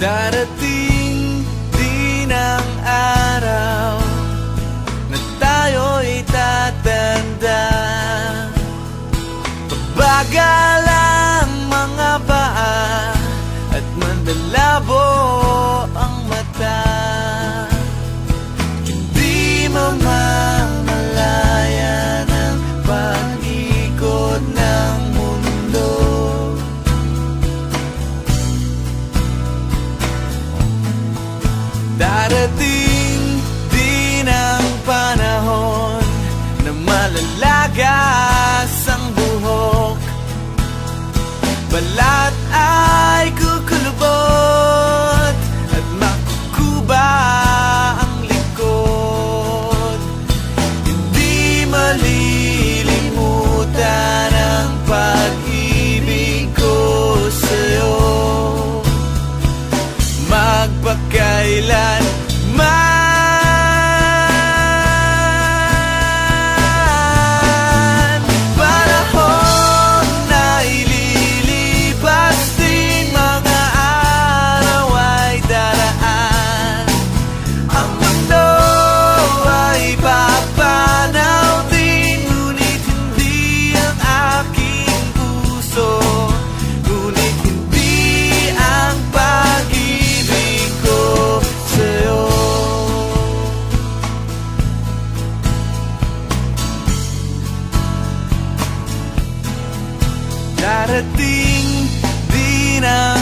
Darating din ang araw na tayo'y tatanda. Pabagal ang mga paa at mandalabo ang mata. Hindi mamamalayan ang pag-ikot ng mundo. Darating din ang panahon na malalagas ang buhok. Balat ay kukulubot at makukuba ang likod. Hindi malilimutan ang pag-ibig ko sa'yo, magpakailan man. Panahon na ililipas din, mga araw ay daraan. Ang mundo ay papanaw din, ngunit hindi ang aking puso, ngunit hindi ang pag-ibig ko sa'yo. Darating din ang